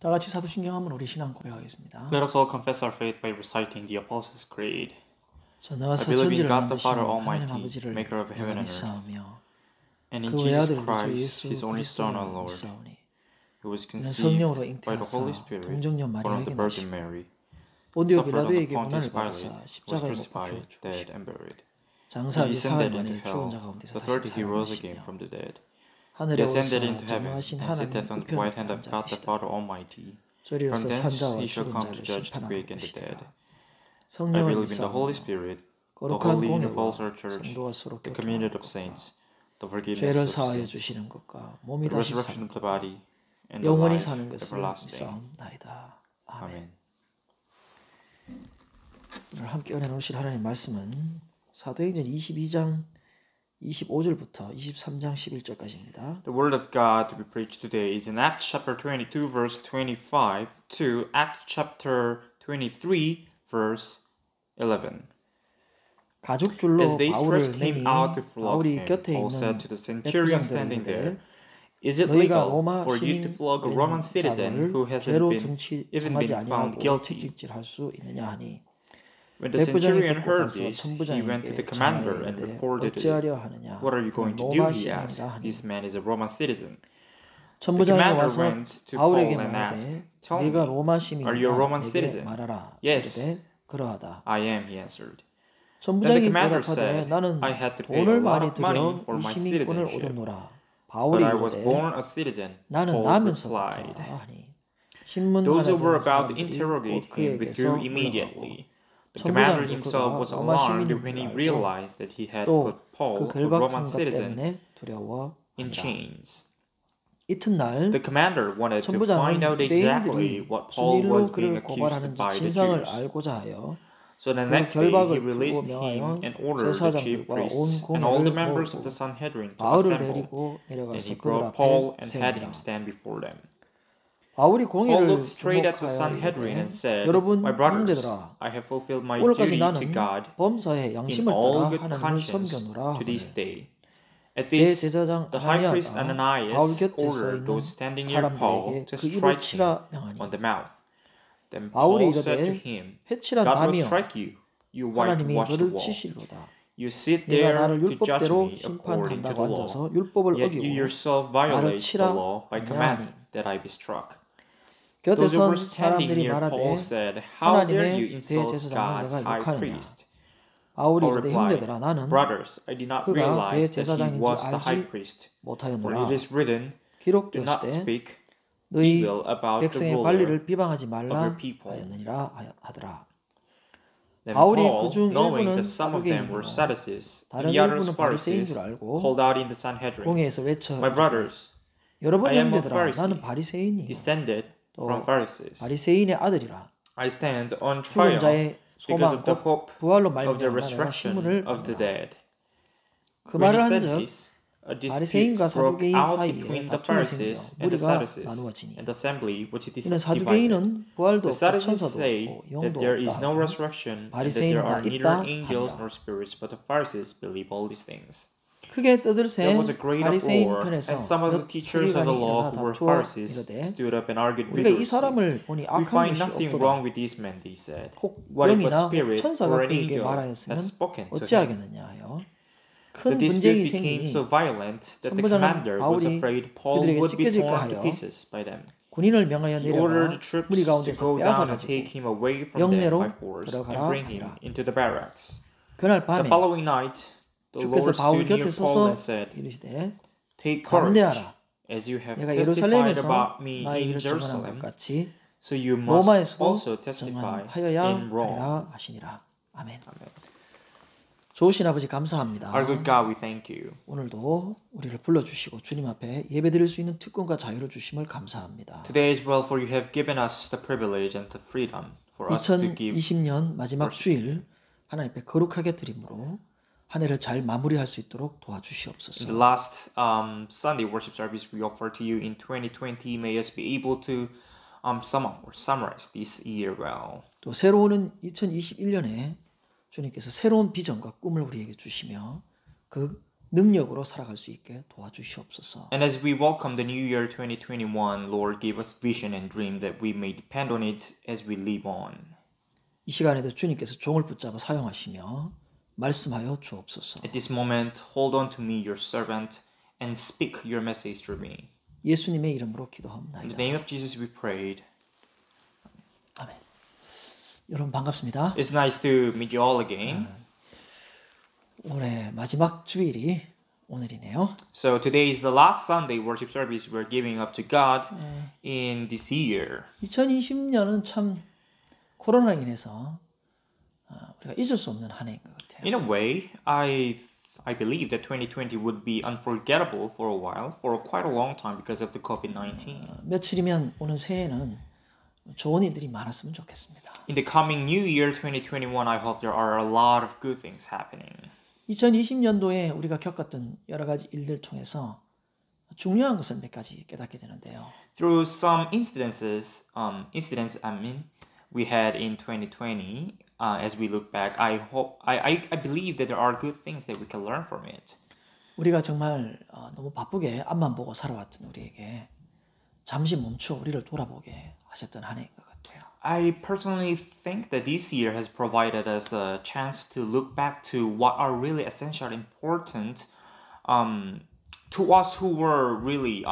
다 같이 사도신경 한번 우리 신앙 고백하겠습니다. Let us all confess our faith by reciting the Apostles' Creed. 전능하 I believe in 사천지를 God the 만드신 Father 하나님 Almighty, 아버지를 maker of heaven 내가 and earth, 믿사오며 and in 그 외아들 Jesus 우리 주 Christ, 예수 His only Son, our 그리스도를 Lord, 믿사오니 who was 이는 conceived 성령으로 by the Holy 잉태하사 Spirit, 동정녀 born of 마리아에게 the Virgin 나시고 Mary, 본디오 suffered under 빌라도에게 Pontius 고난을 Pilate, 받으사 was 십자가에 못 박혀 crucified, 죽으시고 dead, and buried. He 장사하기 사흘 descended into 만에 죽은 자 hell. 가운데서 The 다시 third he rose again 살아나시며 from the dead. He 하늘에 ascended 오르사 into heaven 전능하신 and 하나님 sitteth on the 우편에 right hand of 앉아 God the 계시다. Father Almighty. 저리로서 From thence 산자와 he shall 죽은 come to 자를 judge the 심판하고 quick and the dead. 계시다. I 성령을 believe in the Holy 믿사오며 Spirit, the 거룩한 holy 공예와 universal church, 성도가 서로 the communion 교통하는 of 것과 saints, the forgiveness 죄를 of 사하여 sins, 주시는 것과 몸이 the 다시 resurrection 사는 of the 것과 body, and the 영원히 life 사는 것을 everlasting. 믿사옵나이다. 아멘. Amen. 오늘 함께 은혜 나누실 하나님 말씀은 사도행전 22장 25절부터 23장 11절까지입니다. The word of God to be preached today is in Acts chapter 22 verse 25 to Acts chapter 23 verse 11. 가죽줄로 As they 바울을 stretched him 매니 out to flog 바울이 him, 곁에 Paul 있는 said to the centurion 백부장들에게 standing 이르되 there, Is it 너희가 legal 로마 for you to 시민인 flog a Roman citizen 자를 who hasn't 죄로 been even 정하지 been found 아니하고 guilty? 채찍질할 수 있느냐 하니 When the 백부장이 centurion 듣고 heard 가서 this, he went to the 천부장에게 commander 전하여 and 이르되 reported it. 어찌하려 하느냐 What are you 그는 going to do? 로마 He asked. 시민이라 하니 This man is a Roman citizen. The 천부장이 commander 와서 went to 바울에게 Paul and asked, 말하되 Tell 네가 me, 로마 are you a Roman 시민이냐 내게 citizen? 말하라. Yes, 이르되 그러하다. I am, he answered. Then the 천부장이 commander 대답하되 said, 나는 I had to pay a 돈을 lot 많이 of money 들여 for 이 my 시민권을 citizenship, 얻었노라. but 바울이 I was 이르되 born a citizen. 나는 Paul 나면서부터 replied. 하니 Those who were 신문하려던 about to 사람들이 interrogate 곧 him 그에게서 withdrew 올라가고 immediately. The commander 천부장도 himself 그가 was 로마 alarmed 시민인 when he 줄 알고 realized that he had 또 put 그 Paul, a 결박한 Roman 것 citizen, 때문에 in 두려워하니라. chains. 이튿날 The commander wanted to find 천부장은 out exactly 유대인들이 what 무슨 Paul 일로 was being 그를 accused 고발하는지 by the 진상을 Jews. 알고자 하여 So the 그 next day he 결박을 풀고 released him 명하여 and ordered the chief 제사장들과 온 priests and all the 공회를 members of 모으고 the Sanhedrin to 바울을 assemble. 데리고 Then 내려가서 he 그들 brought 앞에 Paul and had him 세우니라. stand before them. 바울이 Paul 공회를 looked straight at the 주목하여 Sanhedrin 이르되 and said, 여러분 My brothers, 형제들아 I have fulfilled my 오늘까지 duty to 나는 God 범사에 in 양심을 all 따라 good 하나님을 conscience 섬겨노라 to this 하거늘 day. At this, 대제사장 the high priest 아나니아가 바울 Ananias 곁에 서 ordered 있는 those standing near Paul 사람들에게 to 그 입을 strike him 치라 명하니 on the mouth. Then 바울이 Paul said to 이르되 him, 해치란 God will 남이여 strike you, you 하나님이 whitewashed 너를 wall. 치실로다. You sit 네가 there 나를 to judge 율법대로 me according to 심판한다고 the law, 앉아서 율법을 yet you 어기고 yourself 나를 violate the 치라 law by 하느냐 commanding 하니 that I be struck. 곁에 Those who 선 were standing 사람들이 near Paul 말하되 said, How dare you 하나님의 insult 대제사장을 God's 내가 high 욕하느냐. priest? 바울이 Paul 이르되 replied, 형제들아 나는 Brothers, I did not 그가 realize that he 대제사장인 줄 was the high 알지 priest. For 못하였노라. it is written, Do not 기록되었으되 speak 너희 evil about the 백성의 ruler 관리를 비방하지 of 말라 your people. 하였느니라 하더라. Then 바울이 Paul, 그중 knowing 일부는 that some of them were 사두개인이요 Sadducees and 다른 the others 일부는 바리새인 Pharisees, 줄 알고 called out in the Sanhedrin, 공회에서 외쳐 My 이르되 brothers, 여러분 I am a 형제들아 Pharisee, 나는 바리새인이요 descended from 또 Pharisees. 바리새인의 아들이라 I stand on 죽은 trial 자의 because 소망 of the 곧 hope 부활로 of the 말미암아 내가 resurrection 신문을 of the 받노라. dead. 그 When he 말을 said 한즉 this, a dispute 바리새인과 broke 사두개인 out 사이에 between the 다툼이 생겨 Pharisees and the 무리가 Sadducees, 나누어지니 and the assembly which is 이는 divided. 사두개인은 부활도 The 없고 Sadducees 천사도 say 없고 that 영도 there is 없다 no 하고 resurrection and that 바리새인은 there 다 are neither 있다 angels 하니라. nor spirits, but the Pharisees believe all these things. 크게 떠들새 There was a great 바리새인 uproar, 편에서 and some of the 몇 teachers of 서기관이 the law 일어나 who were 다투어 Pharisees 이르되 stood up and argued 우리가 이 vigorously. 사람을 보니 We 악한 find 것이 nothing 없도다. wrong with these men, they said. 혹 What if a 영이나 혹 spirit 천사가 or an 그에게 angel 말하였으면 has spoken to him? 어찌하겠느냐 하여 The 큰 dispute 분쟁이 became 생기니 so violent that the 천부장은 commander was 바울이 afraid Paul 그들에게 would be 찢겨질까 torn to 하여 pieces by them. 군인을 명하여 He ordered 내려가 the troops 무리 to 가운데서 go down and 빼앗아가지고 take him away from them 영내로 by force and 들어가라 bring him 하니라. into the barracks. 그날 The 밤에 following night, the 주께서 Lord 바울 stood near 곁에 Paul 서서 and said, 이르시되 Take courage, 담대하라. as you have 내가 testified 예루살렘에서 about me 나의 in 일을 증언한 것 Jerusalem, 같이 so you must 로마에서도 also testify 증언하여야 in Rome. 하리라 하시니라. 아멘. Amen. 좋으신 아버지 감사합니다. Our good God, we thank you. 오늘도 우리를 불러주시고 주님 앞에 예배드릴 수 있는 특권과 자유를 주심을 감사합니다. Today as well, for you have given us the privilege and the freedom for us to give 2020년 마지막 주일 하나님 앞에 거룩하게 드림으로 한 해를 잘 마무리할 수 있도록 도와주시옵소서. In the last Sunday worship service we offer to you in 2020, may us be able to sum up or summarize this year well. 또 새로운 2021년에 주님께서 새로운 비전과 꿈을 우리에게 주시며 그 능력으로 살아갈 수 있게 도와주시옵소서. And as we welcome the new year 2021, Lord, give us vision and dream that we may depend on it as we live on. 이 시간에도 주님께서 종을 붙잡아 사용하시며 말씀하여 주옵소서. At this moment, hold on to me, your servant, and speak your message through me. 예수님의 이름으로 In the 기도합니다. name of Jesus, we prayed. 아멘. 여러분 반갑습니다. It's nice to meet you all again. 올해 마지막 주일이 오늘이네요. So today is the last Sunday worship service we're giving up to God in this year. 2020년은 참 코로나로 인해서 우리가 잊을 수 없는 한 해인 것 같아요. In a way, I believe that 2020 would be unforgettable for a while, for quite a long time because of the COVID-19. 며칠이면 오는 새해는 좋은 일들이 많았으면 좋겠습니다. In the coming new year 2021, I hope there are a lot of good things happening. 2020년도에 우리가 겪었던 여러 가지 일들 통해서 중요한 것을 몇 가지 깨닫게 되는데요. Through some incidents, we had in 2020, as we look back, I believe that there are good things that we can learn from it. 우리가 정말 너무 바쁘게 앞만 보고 살아왔던 우리에게 잠시 멈춰 우리를 돌아보게 하셨던 한 해인 것 같아요. I personally think that this year has provided us a chance to look back to what are really essential, important, to us who were really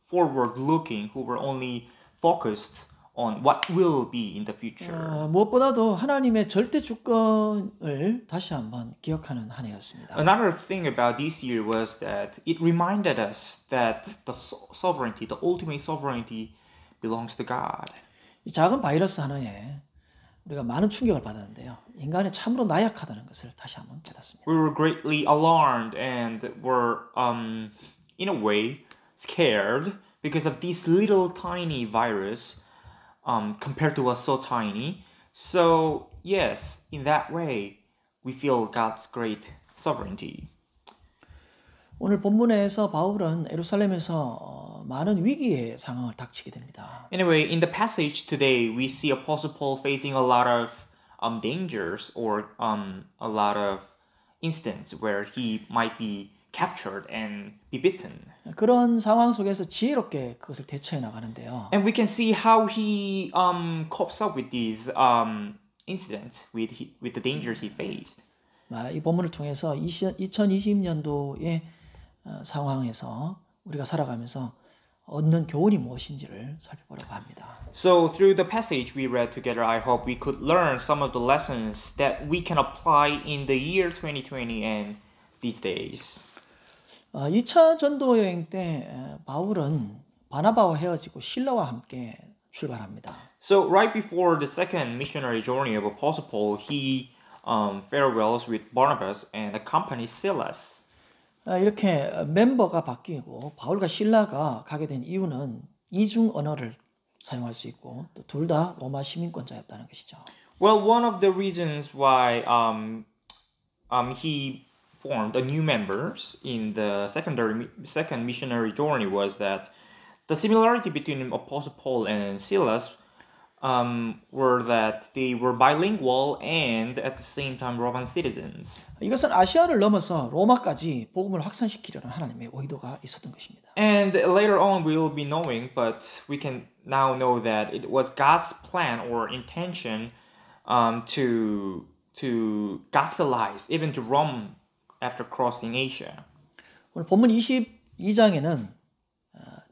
forward-looking, who were only focused on what will be in the future. 무엇보다도 하나님의 절대 주권을 다시 한번 기억하는 한 해였습니다. Another thing about this year was that it reminded us that the sovereignty, the ultimate sovereignty, belongs to God. 이 작은 바이러스 하나에 우리가 많은 충격을 받았는데요. 인간이 참으로 나약하다는 것을 다시 한번 깨닫습니다. We were greatly alarmed and were, in a way, scared because of this little tiny virus compared to us so tiny. So, yes, in that way, we feel God's great sovereignty. 오늘 본문에서 바울은 예루살렘에서 많은 위기의 상황을 닥치게 됩니다. Anyway, in the passage today, we see Apostle Paul facing a lot of dangers or a lot of instances where he might be captured and be beaten. 그런 상황 속에서 지혜롭게 그것을 대처해 나가는데요. And we can see how he copes up with these incidents, with the dangers he faced. 이 본문을 통해서 2020년도의 상황에서 우리가 살아가면서 얻는 교훈이 무엇인지를 살펴보려고 합니다. So through the passage we read together, I hope we could learn some of the lessons that we can apply in the year 2020 and these days. 2차 전도 여행 때 바울은 바나바와 헤어지고 실라와 함께 출발합니다. So right before the second missionary journey of Apostle Paul, he farewells with Barnabas and accompanies Silas. 이렇게 멤버가 바뀌고 바울과 실라가 가게 된 이유는 이중 언어를 사용할 수 있고 또 둘 다 로마 시민권자였다는 것이죠. Well, one of the reasons why he formed a new members in the second missionary journey was that the similarity between Apostle Paul and Silas were that they were bilingual and at the same time Roman citizens. 이것은 아시아를 넘어서 로마까지 복음을 확산시키려는 하나님의 의도가 있었던 것입니다. And later on we will be knowing, but we can now know that it was God's plan or intention to gospelize even to Rome after crossing Asia. 오늘 본문 22장에는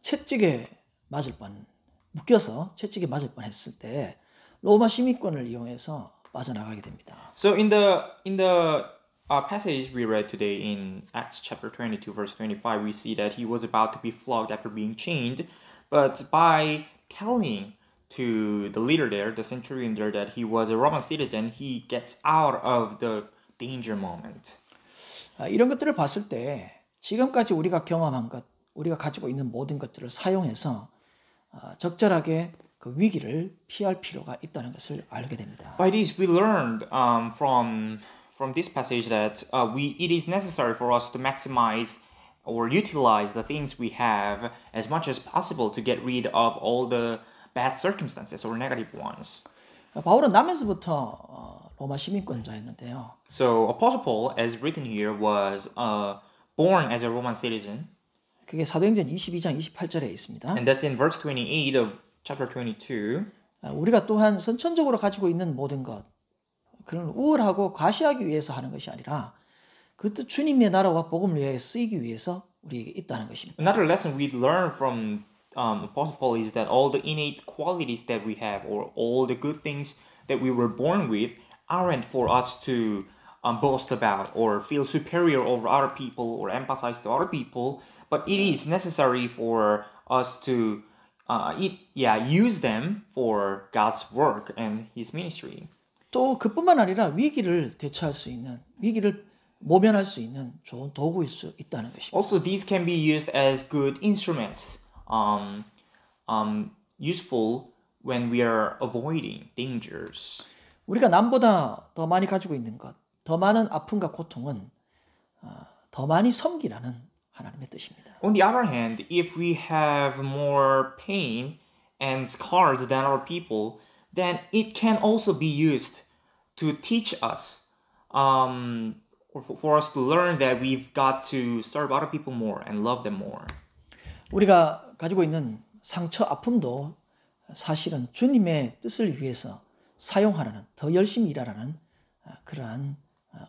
채찍에 맞을 뻔 묶여서 채찍에 맞을 뻔했을 때 로마 시민권을 이용해서 빠져나가게 됩니다. So in the passage we read today in Acts chapter 22 verse 25, we see that he was about to be flogged after being chained, but by telling to the leader there, the centurion there, that he was a Roman citizen, he gets out of the danger moment. 이런 것들을 봤을 때 지금까지 우리가 경험한 것, 우리가 가지고 있는 모든 것들을 사용해서 적절하게 그 위기를 피할 필요가 있다는 것을 알게 됩니다. By this, we learned from this passage that it is necessary for us to maximize or utilize the things we have as much as possible to get rid of all the bad circumstances or negative ones. 바울은 남에서부터 로마 시민권자였는데요. So Apostle Paul, as written here, was born as a Roman citizen. 그게 사도행전 22장 28절에 있습니다. And that's in verse 28 of chapter 22. 우리가 또한 선천적으로 가지고 있는 모든 것, 그런 우월하고 과시하기 위해서 하는 것이 아니라 그것도 주님의 나라와 복음을 위해 쓰이기 위해서 우리에게 있다는 것입니다. Another lesson we learn from Apostle Paul is that all the innate qualities that we have, or all the good things that we were born with, aren't for us to boast about or feel superior over other people or emphasize to other people, but it is necessary for us to use them for God's work and His ministry. 또 그뿐만 아니라 위기를 대처할 수 있는, 위기를 모면할 수 있는 좋은 도구일 수 있다는 것입니다. Also, these can be used as good instruments, useful when we are avoiding dangers. 우리가 남보다 더 많이 가지고 있는 것, 더 많은 아픔과 고통은 더 많이 섬기라는 하나님의 뜻입니다. On the other hand, if we have more pain and scars than other people, then it can also be used to teach us, or for us to learn that we've got to serve other people more and love them more. 우리가 가지고 있는 상처, 아픔도 사실은 주님의 뜻을 위해서 사용하라는, 더 열심히 일하라는 그러한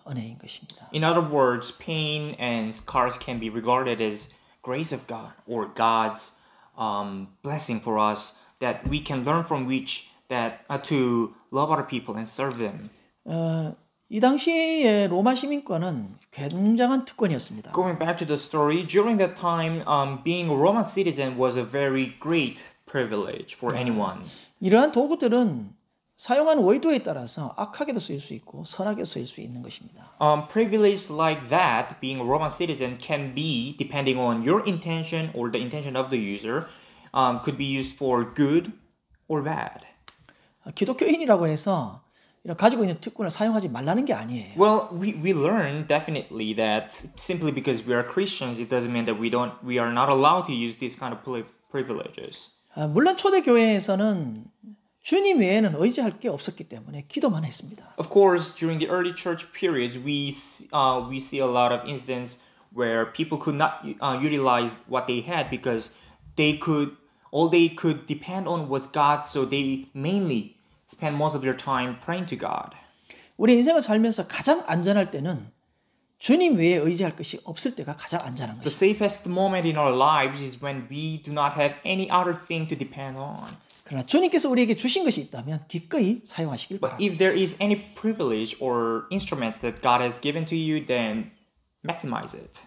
은혜인 것입니다. In other words, pain and scars can be regarded as grace of God or God's blessing for us that we can learn from which that to love other people and serve them. 이 당시의 로마 시민권은 굉장한 특권이었습니다. Going back to the story, during that time, being a Roman citizen was a very great privilege for anyone. 이러한 도구들은 사용하는 의도에 따라서 악하게도 쓰일 수 있고 선하게 쓰일 수 있는 것입니다. Privilege like that, being a Roman citizen, can be, depending on your intention or the intention of the user, could be used for good or bad. 기독교인이라고 해서 이런 가지고 있는 특권을 사용하지 말라는 게 아니에요. Well, we learn definitely that simply because we are Christians, it doesn't mean that we are not allowed to use these kind of privileges. 물론 초대 교회에서는 주님 외에는 의지할 게 없었기 때문에 기도만 했습니다. Of course, during the early church periods, we see a lot of incidents where people could not utilize what they had because all they could depend on was God, so they mainly spend most of their time praying to God. 우리 인생을 살면서 가장 안전할 때는 주님 외에 의지할 것이 없을 때가 가장 안전한 The 것입니다. safest moment in our lives is when we do not have any other thing to depend on. 그러나 주님께서 우리에게 주신 것이 있다면 기꺼이 사용하시길 But 바랍니다. if there is any privilege or instruments that God has given to you, then maximize it.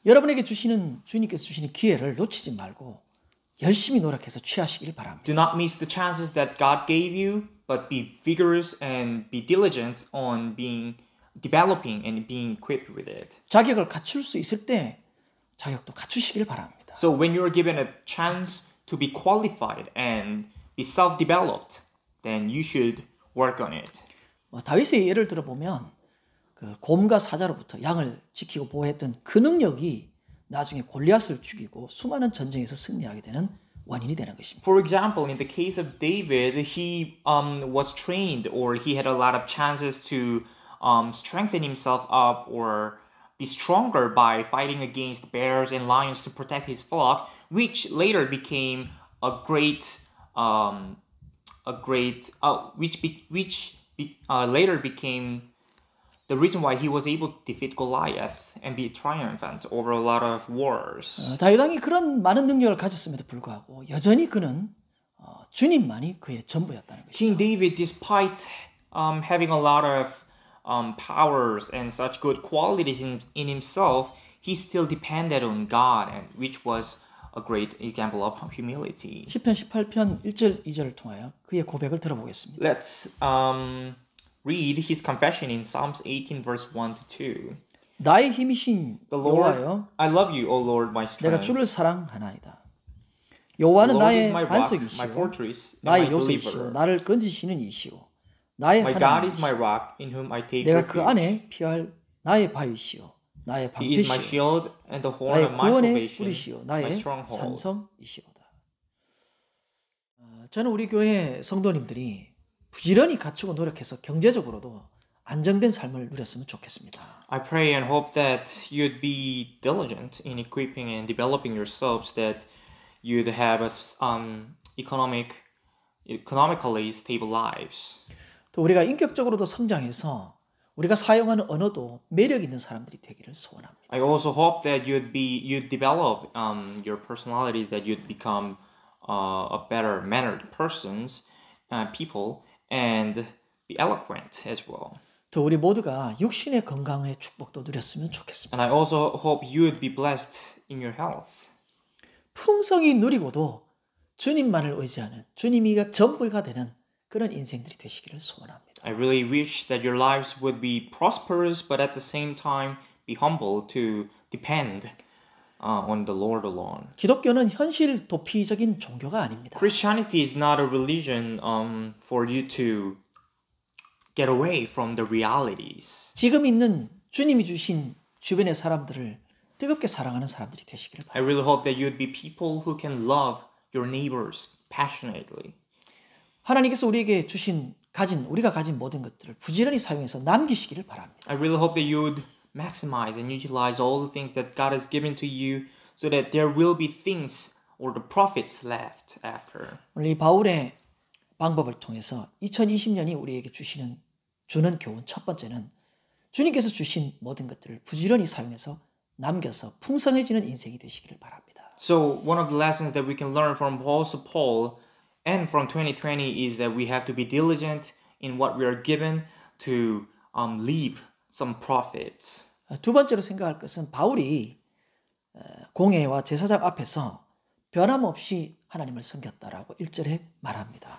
여러분에게 주님께서 주시는 기회를 놓치지 말고 열심히 노력해서 취하시길 바랍니다. Do not miss the chances that God gave you, but be vigorous and be diligent on developing and being equipped with it. 자격을 갖출 수 있을 때 자격도 갖추시길 바랍니다. So when you're given a chance to be qualified and be self-developed, then you should work on it. 다윗의 예를 들어보면 그 곰과 사자로부터 양을 지키고 보호했던 그 능력이 나중에 골리앗을 죽이고 수많은 전쟁에서 승리하게 되는 원인이 되는 것입니다. For example, in the case of David, he was trained or he had a lot of chances to strengthen himself up or be stronger by fighting against bears and lions to protect his flock, which later became later became the reason why he was able to defeat Goliath and be triumphant over a lot of wars. 다윗 왕이 그런 많은 능력을 가졌음에도 불구하고 여전히 그는 주님만이 그의 전부였다는 것이죠. King David, despite having a lot of powers and such good qualities in himself, he still depended on God, and which was a great example of humility. 시편 18편 1절 2절을 통하여 그의 고백을 들어보겠습니다. Let's read his confession in Psalms 18 verse 1 to 2. 나의 힘이신 The Lord, 여호와여 I love you, O Lord, my 내가 strength. 주를 사랑하나이다. The 여호와는 Lord is 나의 my rock, my 반석이시오 fortress, and 나의 my 요새이시오 deliverer. 나를 건지시는 이시오 나의 My God is 하나님이시오 my rock, in whom I take 내가 그 refuge. 안에 피할 나의 바위시오 나의 He is my 방패시오 shield and the horn 나의 of my 구원의 salvation, 뿌리시오 my 나의 stronghold. 산성이시오다. 저는 우리 교회 성도님들이 부지런히 갖추고 노력해서 경제적으로도 안정된 삶을 누렸으면 좋겠습니다. I pray and hope that you'd be diligent in equipping and developing yourselves, that you'd have economically stable lives. 또 우리가 인격적으로도 성장해서 우리가 사용하는 언어도 매력 있는 사람들이 되기를 소원합니다. I also hope that you'd develop your personalities, that you'd become a better mannered people, and be eloquent as well. 또 우리 모두가 육신의 건강의 축복도 누렸으면 좋겠습니다. And I also hope you'd be blessed in your health. 풍성이 누리고도 주님만을 의지하는 주님이가 전부가 되는 그런 인생들이 되시기를 소원합니다. I really wish that your lives would be prosperous, but at the same time be humble to depend on the Lord alone. 기독교는 현실 도피적인 종교가 아닙니다. Christianity is not a religion for you to get away from the realities. 지금 있는 주님이 주신 주변의 사람들을 뜨겁게 사랑하는 사람들이 되시기를 바랍니다. I really hope that you'd be people who can love your neighbors passionately. 하나님께서 우리에게 우리가 가진 모든 것들을 부지런히 사용해서 남기시기를 바랍니다. I really hope that you would maximize and utilize all the things that God has given to you, so that there will be things or the profits left after. 오늘 이 바울의 방법을 통해서 2020년이 우리에게 주는 교훈 첫 번째는 주님께서 주신 모든 것들을 부지런히 사용해서 남겨서 풍성해지는 인생이 되시기를 바랍니다. So one of the lessons that we can learn from Apostle Paul and from 2020 is that we have to be diligent in what we are given to leave some profits. 두 번째로 생각할 것은 바울이 공회와 제사장 앞에서 변함없이 하나님을 섬겼다라고 1절에 말합니다.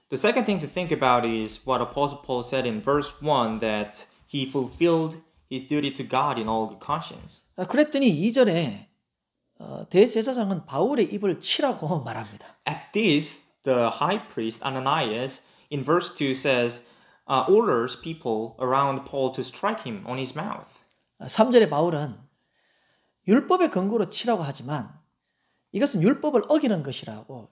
The second thing to think about is what Apostle Paul said in verse 1, that he fulfilled his duty to God in all good conscience. 그랬더니 2절에 대제사장은 바울의 입을 치라고 말합니다. At this, the high priest Ananias in verse 2 says, orders people around Paul to strike him on his mouth. 3절에 바울은 율법의 근거로 치라고 하지만 이것은 율법을 어기는 것이라고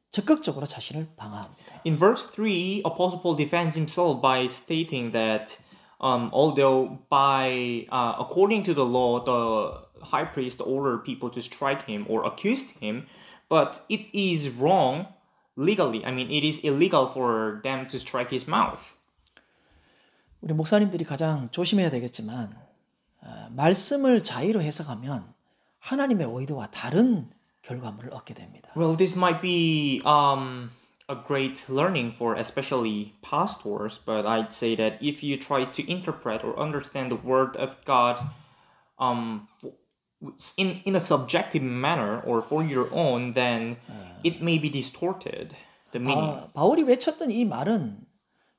적극적으로 자신을 방어합니다. In verse 3, Apostle Paul defends himself by stating that although according to the law, the high priest ordered people to strike him or accused him, but it is wrong legally. I mean, it is illegal for them to strike his mouth. 우리 목사님들이 가장 조심해야 되겠지만 말씀을 자의로 해석하면 하나님의 의도와 다른 결과물을 얻게 됩니다. Well, this might be a great learning for especially pastors, but I'd say that if you try to interpret or understand the word of God in a subjective manner or for your own, then it may be distorted, the meaning. 바울이 외쳤던 이 말은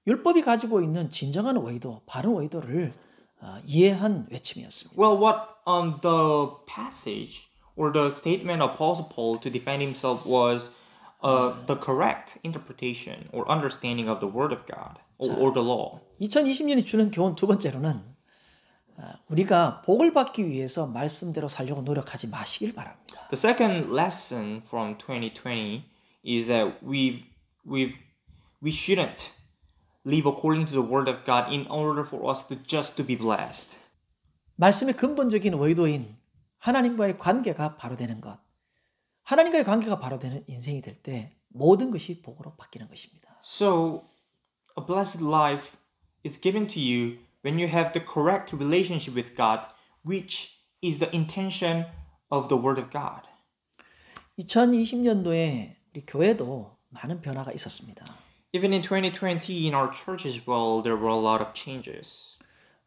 율법이 가지고 있는 진정한 의도, 바른 의도를 이해한 외침이었습니다. Well, what the passage or the statement of Apostle Paul to defend himself was the correct interpretation or understanding of the word of God or the law. 2020년이 주는 교훈 두 번째로는 우리가 복을 받기 위해서 말씀대로 살려고 노력하지 마시길 바랍니다. The second lesson from 2020 is that we shouldn't live according to the word of God in order for us to be blessed. 말씀의 근본적인 의도인 하나님과의 관계가 바로 되는 것, 하나님과의 관계가 바로 되는 인생이 될 때 모든 것이 복으로 바뀌는 것입니다. So, a blessed life is given to you when you have the correct relationship with God, which is the intention of the Word of God. 2020년도에 우리 교회도 많은 변화가 있었습니다. Even in 2020, in our church as well, there were a lot of changes.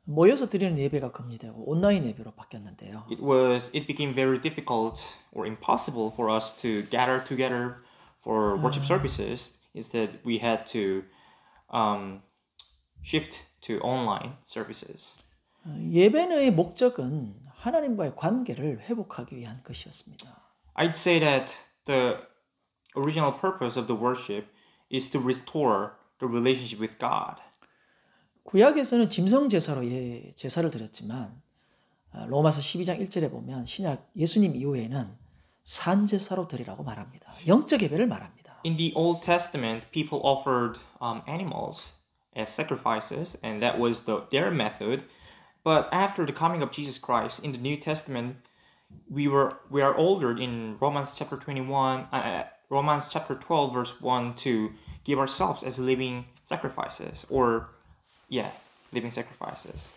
모여서 드리는 예배가 금지되고 온라인 예배로 바뀌었는데요. It became very difficult or impossible for us to gather together for worship services. Instead, we had to shift to online services. 예배의 목적은 하나님과의 관계를 회복하기 위한 것이었습니다. I'd say that the original purpose of the worship is to restore the relationship with God. 구약에서는 짐승 제사로 제사를 드렸지만 로마서 12장 1절에 보면 신약 예수님 이후에는 산 제사로 드리라고 말합니다. 영적 예배를 말합니다. In the Old Testament, people offered animals as sacrifices, and that was their method. But after the coming of Jesus Christ in the New Testament, we are ordered in Romans chapter 12 verse 1 to give ourselves as living sacrifices, or living sacrifices.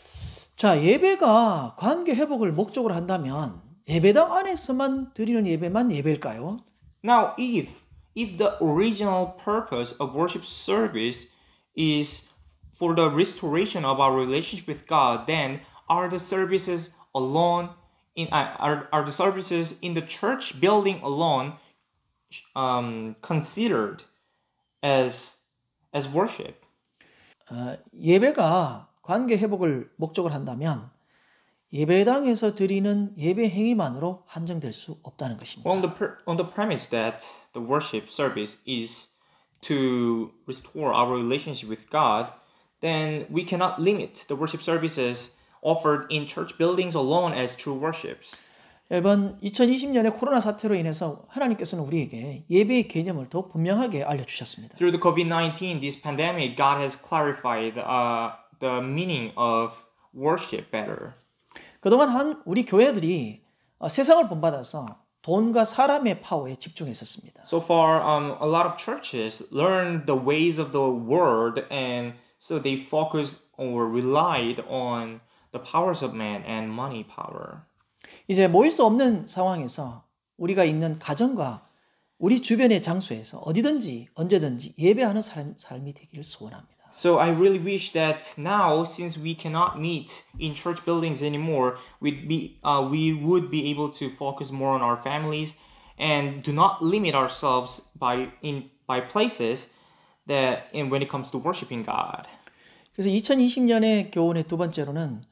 자, 예배가 관계 회복을 목적으로 한다면 예배당 안에서만 드리는 예배만 예배일까요? Now, if the original purpose of worship service is for the restoration of our relationship with God, then are the services alone are the services in the church building alone considered as worship? 예배가 관계 회복을 목적으로 한다면 예배당에서 드리는 예배 행위만으로 한정될 수 없다는 것입니다. On the premise that the worship service is to restore our relationship with God, then we cannot limit the worship services offered in church buildings alone as true worships. 이번 2020년의 코로나 사태로 인해서 하나님께서는 우리에게 예배의 개념을 더 분명하게 알려주셨습니다. Through the COVID-19, this pandemic, God has clarified the meaning of worship better. 그동안 우리 교회들이 세상을 본받아서 돈과 사람의 파워에 집중했었습니다. So far, a lot of churches learned the ways of the world, and so they focused or relied on the powers of man and money power. 이제 모일 수 없는 상황에서 우리가 있는 가정과 우리 주변의 장소에서 어디든지 언제든지 예배하는 삶이 되기를 소원합니다. So I really wish that now, since we cannot meet in church buildings anymore, we would be able to focus more on our families and do not limit ourselves by places when it comes to worshiping God. 그래서 2020년의 교훈의 두 번째로는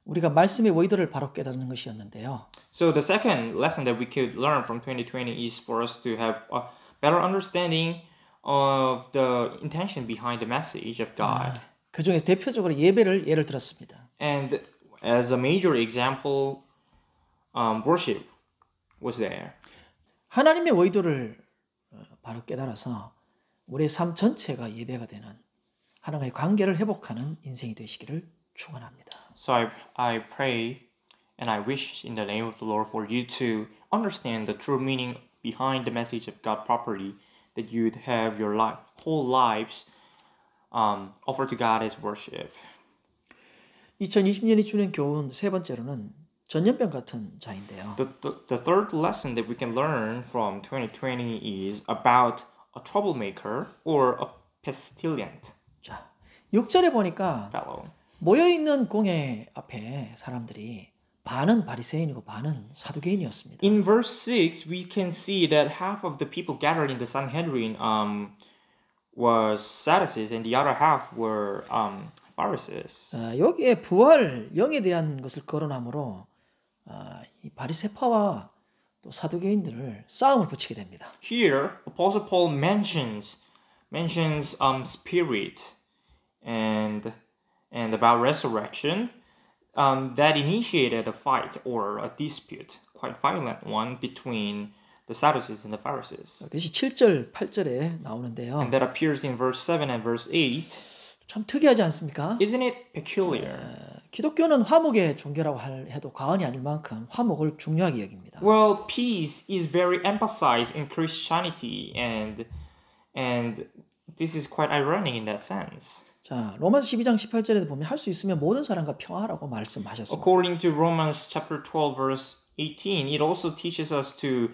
우리가 말씀의 의도를 바로 깨닫는 것이었는데요. So the second lesson that we could learn from 2020 is for us to have a better understanding of the intention behind the message of God. 그 중에 대표적으로 예를 들었습니다. And as a major example, worship was there. 하나님의 의도를 바로 깨달아서 우리의 삶 전체가 예배가 되는 하나님과의 관계를 회복하는 인생이 되시기를 축원합니다. So I pray and I wish in the name of the Lord for you to understand the true meaning behind the message of God properly, that you'd have your whole lives offered to God as worship. 2020년이 주는 교훈 세 번째로는 전염병 같은 자인데요. The third lesson that we can learn from 2020 is about a troublemaker or a pestilent 자, 6절에 보니까 fellow. 모여있는 공회 앞에 사람들이 반은 바리새인이고 반은 사두개인이었습니다. In verse 6, we can see that half of the people gathered in the Sanhedrin was Sadducees and the other half were Pharisees. 여기에 부활, 영에 대한 것을 거론함으로 이 바리새파와 또 사두개인들을 싸움을 붙이게 됩니다. Here, Apostle Paul mentions spirit and about resurrection that initiated a fight or a dispute, quite violent one, between the Sadducees and the Pharisees. 그것이 7절, 8절에 나오는데요. And that appears in verse 7 and verse 8. 참 특이하지 않습니까? Isn't it peculiar? 기독교는 화목의 종교라고 해도 과언이 아닐 만큼 화목을 중요하게 여깁니다. Well, peace is very emphasized in Christianity, and this is quite ironic in that sense. 자, 로마서 12장 18절에도 보면 할 수 있으면 모든 사람과 평화라고 말씀하셨습니다. According to Romans chapter 12 verse 18, it also teaches us to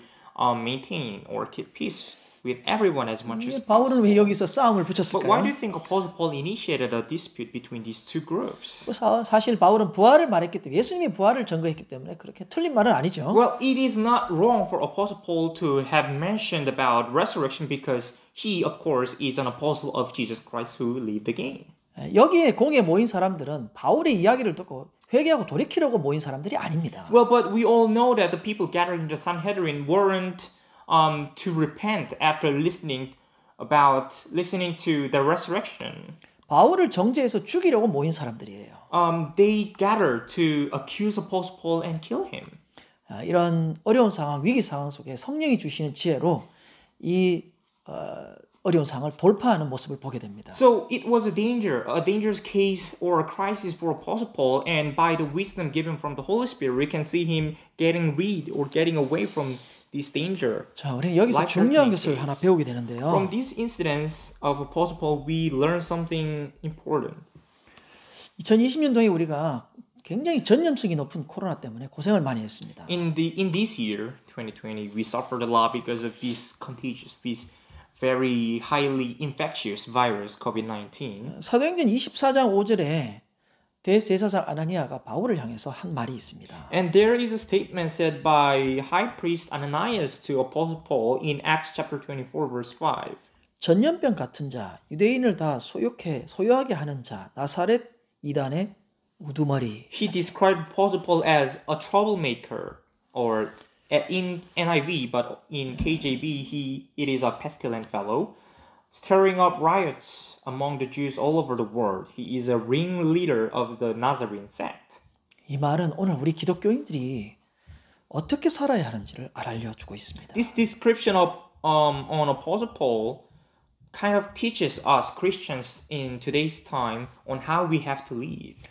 maintain or keep peace with everyone as much as 바울은 왜 possible. 여기서 싸움을 But why do 붙였을까요? you think Apostle Paul initiated a dispute between these two groups? 사실 바울은 부활을 말했기 때문에 예수님이 부활을 증거했기 때문에 그렇게 틀린 말은 아니죠. Well, it is not wrong for Apostle Paul to have mentioned about resurrection because he, of course, is an apostle of Jesus Christ who lived again. 여기에 공에 모인 사람들은 바울의 이야기를 듣고 회개하고 돌이키려고 모인 사람들이 아닙니다. Well, but we all know that the people gathered in the Sanhedrin weren't to repent after listening to the resurrection. 바울을 정죄해서 죽이려고 모인 사람들이에요. They gathered to accuse Apostle Paul and kill him. 이런 어려운 상황, 위기 상황 속에 성령이 주시는 지혜로 이 어려운 상황을 돌파하는 모습을 보게 됩니다. So it was a dangerous case or a crisis for Apostle Paul, and by the wisdom given from the Holy Spirit, we can see him getting rid or getting away from this danger. 자, 우리는 여기서 중요한 것을 하나 배우게 되는데요. From these incidents of Apostle Paul, we learn something important. 2020년도에 우리가 굉장히 전염성이 높은 코로나 때문에 고생을 많이 했습니다. In this year, 2020, we suffered a lot because of this very highly infectious virus, COVID-19. 사도행전 24장 5절에 대제사장 아나니아가 바울을 향해서 한 말이 있습니다. And there is a statement said by High Priest Ananias to Apostle Paul in Acts chapter 24, verse 5. 전염병 같은 자, 유대인을 다 소유하게 하는 자, 나사렛 이단의 우두머리. He described Apostle Paul as a troublemaker, or in NIV, but in KJV, it is a pestilent fellow, stirring up riots among the Jews all over the world. He is a ringleader of the Nazarene sect. 이 말은 오늘 우리 기독교인들이 어떻게 살아야 하는지를 알려주고 있습니다. This description of on Apostle Paul kind of teaches us Christians in today's time on how we have to live.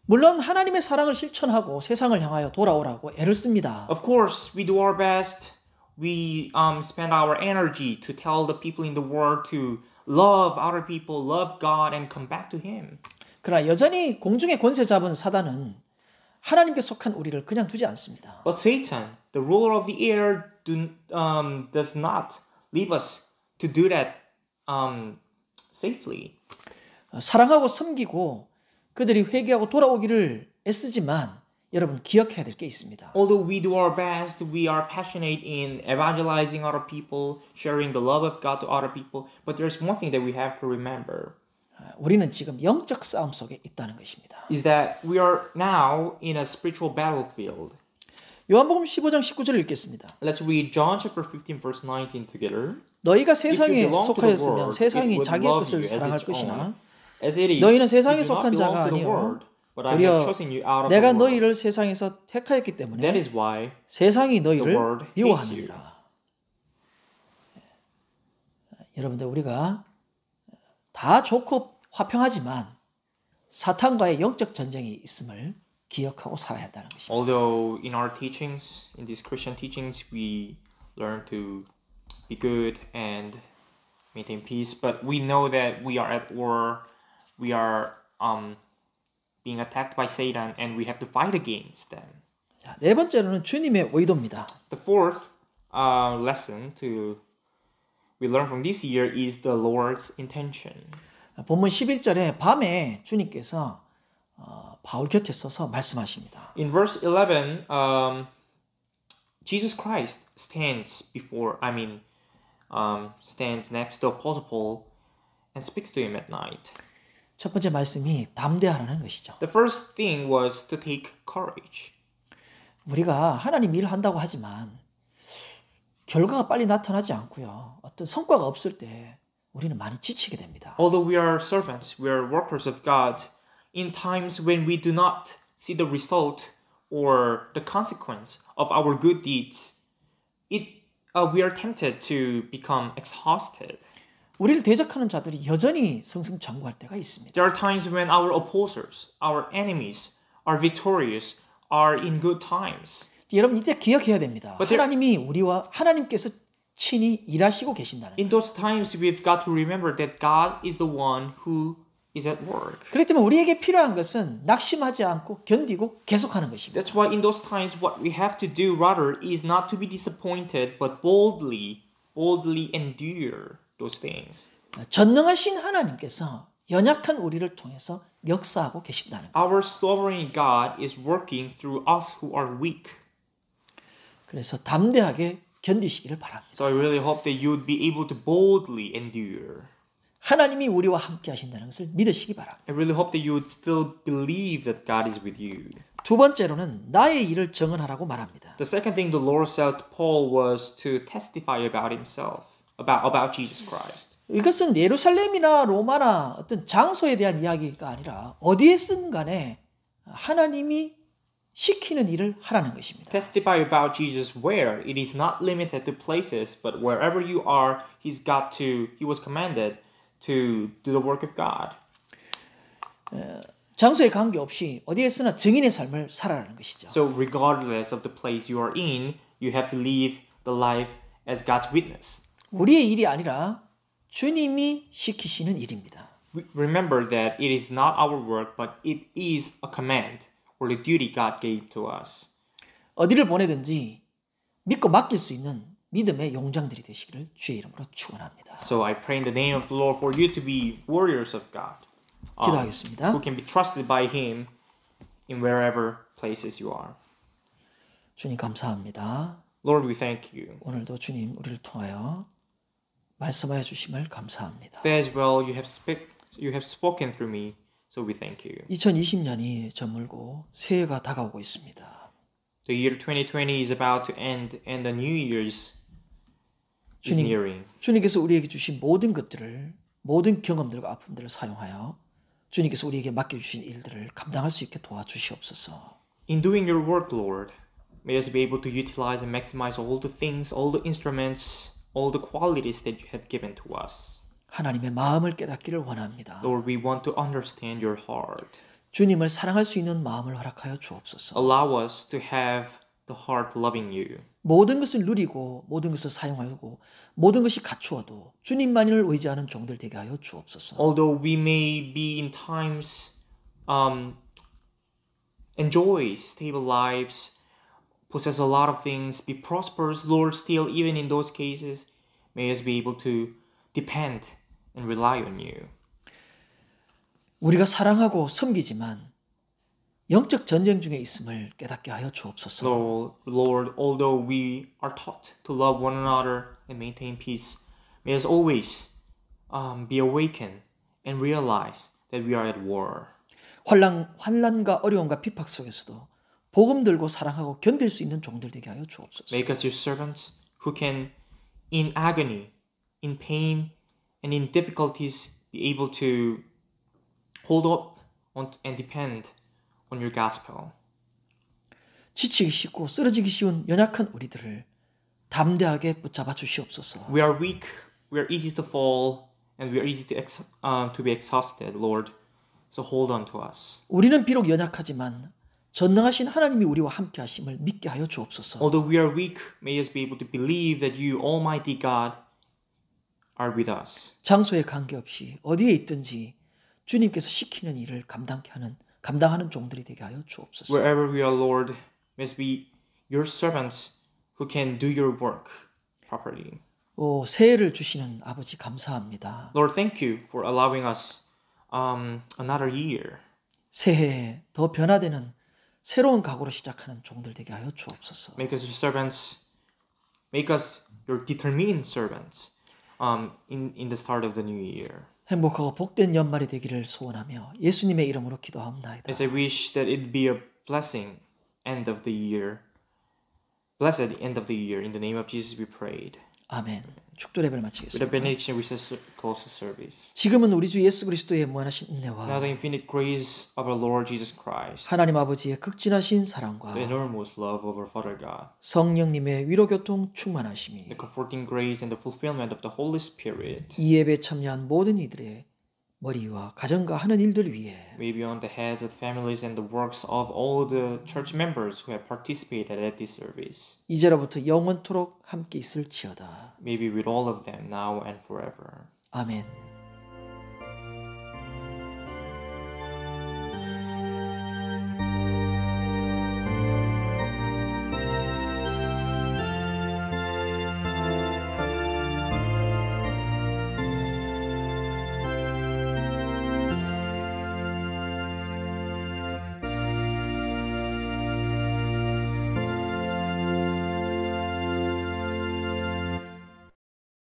물론 하나님의 사랑을 실천하고 세상을 향하여 돌아오라고 애를 씁니다. Of course, we do our best. We spend our energy to tell the people in the world to love other people, love God, and come back to Him. 그러나 여전히 공중의 권세 잡은 사단은 하나님께 속한 우리를 그냥 두지 않습니다. But Satan, the ruler of the air, does not leave us to do that safely. 사랑하고 섬기고 그들이 회개하고 돌아오기를 애쓰지만 여러분 기억해야 될 게 있습니다. Although we do our best, we are passionate in evangelizing other people, sharing the love of God to other people, but there's one thing that we have to remember. 우리는 지금 영적 싸움 속에 있다는 것입니다. Is that we are now in a spiritual battlefield. 요한복음 15장 19절을 읽겠습니다. Let's read John chapter 15 verse 19 together. 너희가 세상에 속하였으면 세상이 자기의 것을 사랑할 것이나 너희는 세상에 속한 자가 아니요 도리어 내가 너희를 세상에서 택하였기 때문에 세상이 너희를 미워하느니라. 여러분들 우리가 다 좋고 화평하지만 사탄과의 영적 전쟁이 있음을 기억하고 살아야 한다는 것입니다. Although in our teachings, in these Christian teachings, we learn to be good and maintain peace, but we know that we are at war. We are being attacked by Satan, and we have to fight against them. 자, 네 번째로는 주님의 의도입니다. The fourth lesson we learn from this year is the Lord's intention. 본문 11절에 밤에 주님께서 바울 곁에 서서 말씀하십니다. In verse 11, Jesus Christ stands next to Apostle Paul and speaks to him at night. 첫 번째 말씀이 담대하라는 것이죠. The first thing was to take courage. 우리가 하나님 일을 한다고 하지만 결과가 빨리 나타나지 않고요. 어떤 성과가 없을 때 우리는 많이 지치게 됩니다. Although we are servants, we are workers of God, in times when we do not see the result or the consequence of our good deeds, we are tempted to become exhausted. 우리를 대적하는 자들이 여전히 승승장구할 때가 있습니다. There are times when our opposers, our enemies, are victorious, are in good times. 여러분 이때 기억해야 됩니다. 하나님께서 친히 일하시고 계신다는. In those times, we've got to remember that God is the one who is at work. 그렇기 때문에 우리에게 필요한 것은 낙심하지 않고 견디고 계속하는 것입니다. That's why in those times, what we have to do rather is not to be disappointed, but boldly endure those things. 전능하신 하나님께서 연약한 우리를 통해서 역사하고 계신다는 것. Our sovereign God is working through us who are weak. 그래서 담대하게 견디시기를 바랍니다. So I really hope that you would be able to boldly endure. 하나님이 우리와 함께 하신다는 것을 믿으시기 바랍니다. I really hope that you would still believe that God is with you. 두 번째로는 나의 일을 증언하라고 말합니다. The second thing the Lord said to Paul was to testify about himself, about Jesus Christ. 이것은 예루살렘이나 로마나 어떤 장소에 대한 이야기가 아니라 어디에 쓴 간에 하나님이 시키는 일을 하라는 것입니다. Testify about Jesus where it is not limited to places, but wherever you are, he was commanded to do the work of God. 장소에 관계없이 어디에서나 증인의 삶을 살아라는 것이죠. So regardless of the place you are in, you have to live the life as God's witness. 우리의 일이 아니라 주님이 시키시는 일입니다. Remember that it is not our work, but it is a command or the duty God gave to us. 어디를 보내든지 믿고 맡길 수 있는 믿음의 용장들이 되시기를 주의 이름으로 축원합니다. So I pray in the name of the Lord for you to be warriors of God, 기도하겠습니다. who can be trusted by Him in wherever places you are. 주님 감사합니다. Lord, we thank you. 오늘도 주님 우리를 통하여 말씀하여 주심을 감사합니다. Today as well, you have spoken through me, so we thank you. 2020년이 저물고 새해가 다가오고 있습니다. The year 2020 is about to end, and the New Year's is nearing. 주님께서 우리에게 주신 모든 것들을, 모든 경험들과 아픔들을 사용하여 주님께서 우리에게 맡겨주신 일들을 감당할 수 있게 도와주시옵소서. In doing your work, Lord, may us be able to utilize and maximize all the things, all the instruments, all the qualities that you have given to us. 하나님의 마음을 깨닫기를 원합니다. Lord, we want to understand your heart. 주님을 사랑할 수 있는 마음을 허락하여 주옵소서. Allow us to have the heart loving you. 모든 것을 누리고 모든 것을 사용하고 모든 것이 갖추어도 주님만을 의지하는 종들 되게 하여 주옵소서. Although we may be in times enjoy stable lives, possess a lot of things, be prosperous, Lord, still even in those cases, may us be able to depend and rely on you. 우리가 사랑하고 섬기지만 영적 전쟁 중에 있음을 깨닫게 하여 주옵소서. Lord, although we are taught to love one another and maintain peace, may us always be awakened and realize that we are at war. 환난과 어려움과 핍박 속에서도 복음 들고 사랑하고 견딜 수 있는 종들 되게 하여 주옵소서. Make us your servants who can, in agony, in pain, and in difficulties, be able to hold up and depend on your gospel. 지치기 쉽고 쓰러지기 쉬운 연약한 우리들을 담대하게 붙잡아 주시옵소서. We are weak, we are easy to fall, and we are easy to be exhausted, Lord. So hold on to us. 우리는 비록 연약하지만 전능하신 하나님이 우리와 함께 하심을 믿게 하여 주옵소서. Although we are weak, may us be able to believe that you, Almighty God, are with us. 장소에 관계없이 어디에 있든지 주님께서 시키는 일을 감당하는 종들이 되게 하여 주옵소서. Wherever we are, Lord, may us be your servants who can do your work properly. 새해를 주시는 아버지 감사합니다. Lord, thank you for allowing us another year. 새해에 더 변화되는 새로운 각오로 시작하는 종들 되게 하여 주옵소서. Make us your servants. Make us your determined servants in the start of the new year. 행복하고 복된 연말이 되기를 소원하며 예수님의 이름으로 기도합니다. As I wish that it be a blessing end of the year. Blessed end of the year. In the name of Jesus we prayed. 아멘. 축도 예배를 With a 마치겠습니다. benediction we close the service. 지금은 우리 주 예수 그리스도의 무한하신 Now 은혜와 the infinite grace of our Lord Jesus Christ, 하나님 아버지의 극진하신 사랑과 the enormous love of our Father God, 성령님의 위로교통 충만하심이 the comforting grace and the fulfillment of the Holy Spirit 이 예배에 참여한 모든 이들의 머리와 가정과 하는 일들 위해 may be on the heads of the families and the works of all the church members who have participated at this service. 이제로부터 영원토록 함께 있을지어다. May be with all of them now and forever. 아멘.